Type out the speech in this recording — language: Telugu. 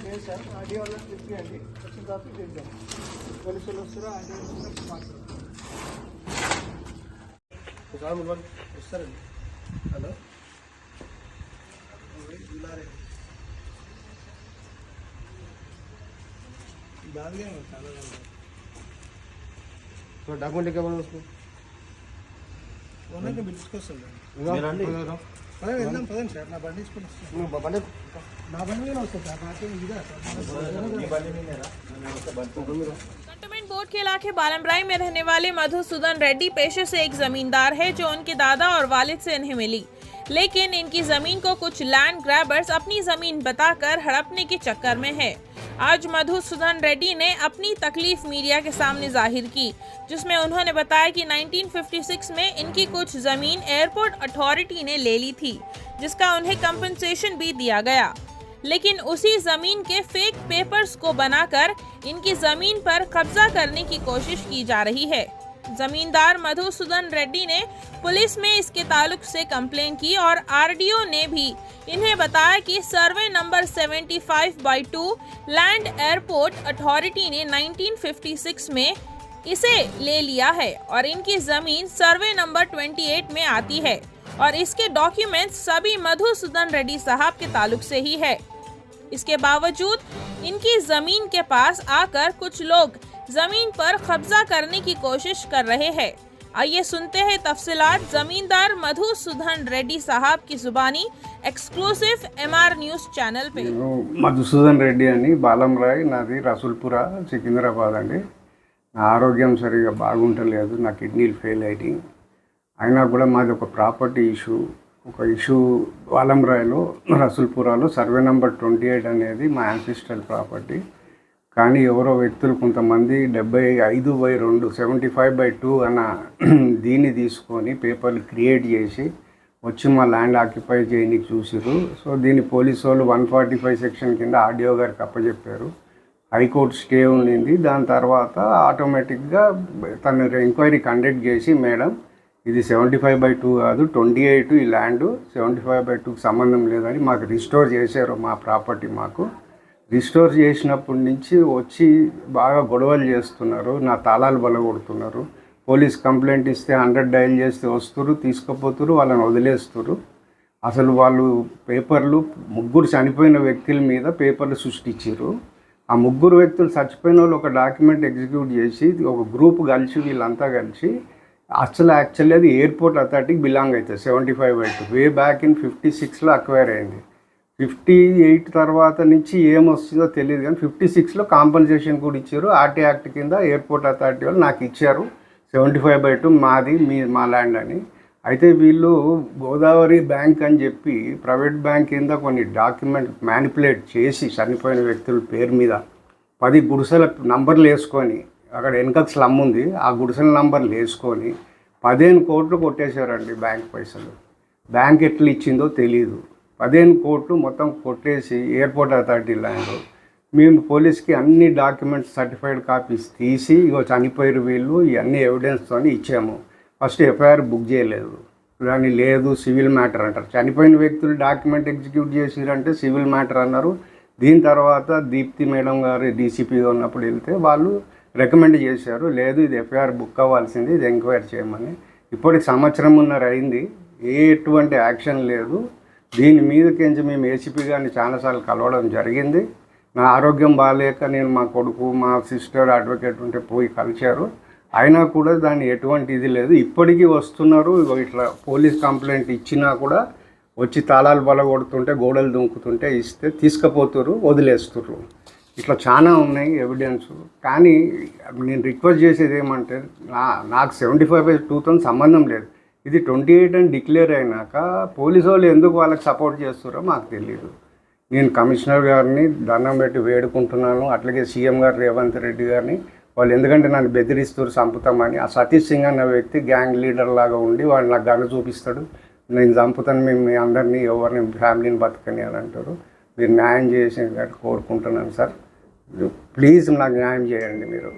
లేదు సార్. ఆర్డీ వాళ్ళని చెప్పండి, వచ్చిన తర్వాత చేద్దాం. పోలీసులు వస్తారా, ఆర్డీ వాళ్ళు మాట్లాడతారు. వస్తారండి. హలో డాక్యుమెంట్ ఎక్కడ పిలుచుకొస్తాను. వెళ్దాం పదండి సార్. నా బండి తీసుకుని వస్తాను. నా బండి మీద వస్తాను సార్. నాకేం ఇదా कंटोनमेंट बोर्ड के इलाके बालमराई में रहने वाले मधुसूदन रेड्डी पेशे से एक जमींदार है जो उनके दादा और वालिद से इन्हें मिली, लेकिन इनकी जमीन को कुछ लैंड ग्रैबर्स अपनी जमीन बताकर हड़पने के चक्कर में है। आज मधुसूदन रेड्डी ने अपनी तकलीफ मीडिया के सामने जाहिर की, जिसमें उन्होंने बताया कि 1956 में इनकी कुछ जमीन एयरपोर्ट अथॉरिटी ने ले ली थी, जिसका उन्हें कंपनसेशन भी दिया गया, लेकिन उसी जमीन के फेक पेपर्स को बनाकर इनकी जमीन पर कब्जा करने की कोशिश की जा रही है। जमींदार मधुसूदन रेड्डी ने पुलिस में इसके ताल्लुक से कंप्लेन की और आरडीओ ने भी इन्हें बताया कि survey number 75/2 land airport authority ने 1956 में इसे ले लिया है और इनकी जमीन सर्वे नंबर 28 में आती है और इसके डॉक्यूमेंट्स सभी मधुसूदन रेड्डी साहब के ताल्लुक से ही है। इसके बावजूद इनकी जमीन के पास आकर कुछ लोग जमीन पर कब्जा करने की कोशिश कर रहे हैं। आइए सुनते हैं तफसीलात जमींदार मधुसूदन रेड्डी साहब की जुबानी एक्सक्लूसिव MR न्यूज़ चैनल पे। మధుసూదన్ రెడ్డి అని బాలంరాయ్, నాది రసూల్పుర, సికింద్రాబాద్ అండి. నా ఆరోగ్యం సరిగా బాగుంటలేదు, నా కిడ్నీలు ఫెయిల్ అయ్యి, అయినా కూడా మాది ఒక ప్రాపర్టీ ఇష్యూ బాలంరాయ్లో రసూల్పురాలో సర్వే నెంబర్ 28 అనేది మా యాన్సిస్ట్రల్ ప్రాపర్టీ. కానీ ఎవరో వ్యక్తులు కొంతమంది 75/2 75/2 అన్న దీన్ని తీసుకొని పేపర్లు క్రియేట్ చేసి వచ్చి మా ల్యాండ్ ఆక్యుపై చేయడానికి చూసిరు. సో దీన్ని పోలీసు వాళ్ళు 145 సెక్షన్ కింద ఆర్డీఓ గారికి అప్పచెప్పారు. హైకోర్టు స్టే ఉండింది. దాని తర్వాత ఆటోమేటిక్గా తను ఎంక్వైరీ కండక్ట్ చేసి, మేడం ఇది 75/2 కాదు, 28 ఈ ల్యాండ్ 75/2కి సంబంధం లేదని మాకు రిస్టోర్ చేశారు. మా ప్రాపర్టీ మాకు రిస్టోర్ చేసినప్పటి నుంచి వచ్చి బాగా గొడవలు చేస్తున్నారు, నా తాళాలు బలగొడుతున్నారు. పోలీస్ కంప్లైంట్ ఇస్తే 100 డయల్ చేస్తే వస్తురు, తీసుకుపోతురు, వాళ్ళని వదిలేస్తురు. అసలు వాళ్ళు పేపర్లు 3 చనిపోయిన వ్యక్తుల మీద పేపర్లు సృష్టించారు. ఆ 3 వ్యక్తులు చచ్చిపోయిన వాళ్ళు ఒక డాక్యుమెంట్ ఎగ్జిక్యూట్ చేసి ఒక గ్రూప్ కలిసి వీళ్ళంతా కలిసి యాక్చువల్లీ అది ఎయిర్పోర్ట్ అథారిటీకి బిలాంగ్ అవుతుంది. 75/2 వే బ్యాక్ ఇన్ 56లో అక్వైర్ అయింది. 58 తర్వాత నుంచి ఏమొస్తుందో తెలియదు, కానీ 56లో కాంపన్సేషన్ కూడా ఇచ్చారు. ఆర్టీ యాక్ట్ కింద ఎయిర్పోర్ట్ అథారిటీ వాళ్ళు నాకు ఇచ్చారు 75/2 మాది మా ల్యాండ్ అని. అయితే వీళ్ళు గోదావరి బ్యాంక్ అని చెప్పి ప్రైవేట్ బ్యాంక్ కింద కొన్ని డాక్యుమెంట్ మ్యానిపులేట్ చేసి చనిపోయిన వ్యక్తుల పేరు మీద 10 గుడిసెల నంబర్లు వేసుకొని, అక్కడ వెనక స్లమ్ ఉంది, ఆ గుడిసెల నంబర్లు వేసుకొని 15 కోట్లు కొట్టేశారండి బ్యాంక్ పైసలు. బ్యాంక్ ఎట్లా ఇచ్చిందో తెలీదు. 15 కోట్లు మొత్తం కొట్టేసి ఎయిర్పోర్ట్ అథారిటీ ల్యాండ్ మేము పోలీస్కి అన్ని డాక్యుమెంట్స్ సర్టిఫైడ్ కాపీస్ తీసి ఇగో చనిపోయారు వీళ్ళు, ఇవన్నీ ఎవిడెన్స్తో ఇచ్చాము. ఫస్ట్ ఎఫ్ఐఆర్ బుక్ చేయలేదు, కానీ లేదు సివిల్ మ్యాటర్ అంటారు. చనిపోయిన వ్యక్తులు డాక్యుమెంట్ ఎగ్జిక్యూట్ చేసిరంటే సివిల్ మ్యాటర్ అన్నారు. దీని తర్వాత దీప్తి మేడం గారు డీసీపీగా ఉన్నప్పుడు వెళ్తే వాళ్ళు రికమెండ్ చేశారు, లేదు ఇది ఎఫ్ఐఆర్ బుక్ అవ్వాల్సింది, ఇది ఎంక్వైరీ చేయమని. ఇప్పటికి 1.5 సంవత్సరం అయింది, ఎటువంటి యాక్షన్ లేదు. దీని మీదకించి మేము ఏసీపీ గారిని చాలాసార్లు కలవడం జరిగింది. నా ఆరోగ్యం బాగాలేక నేను మా కొడుకు మా సిస్టర్ అడ్వకేట్ ఉంటే పోయి కలిశారు, అయినా కూడా దాన్ని ఎటువంటి ఇది లేదు. ఇప్పటికీ వస్తున్నారు, ఇట్లా పోలీస్ కంప్లైంట్ ఇచ్చినా కూడా వచ్చి తాళాలు బలగొడుతుంటే, గోడలు దుంకుతుంటే ఇస్తే తీసుకుపోతున్నారు, వదిలేస్తున్నారు. ఇట్లా చాలా ఉన్నాయి ఎవిడెన్స్. కానీ నేను రిక్వెస్ట్ చేసేది ఏమంటే, నాకు 75/2తో సంబంధం లేదు. ఇది 28 అని డిక్లేర్ అయినాక పోలీసు వాళ్ళు ఎందుకు వాళ్ళకి సపోర్ట్ చేస్తారో మాకు తెలియదు. నేను కమిషనర్ గారిని దండం పెట్టి వేడుకుంటున్నాను, అట్లాగే సీఎం గారు రేవంత్ రెడ్డి గారిని. వాళ్ళు ఎందుకంటే నన్ను బెదిరిస్తారు చంపుతామని. ఆ సతీష్ సింగ్ అన్న వ్యక్తి గ్యాంగ్ లీడర్ లాగా ఉండి వాడు నాకు గన్ను చూపిస్తాడు, నేను చంపుతాను, మేము మీ అందరినీ ఎవరిని ఫ్యామిలీని బతకని అని అంటారు. మీరు న్యాయం చేసి కోరుకుంటున్నాను సార్, ప్లీజ్ నాకు న్యాయం చేయండి మీరు.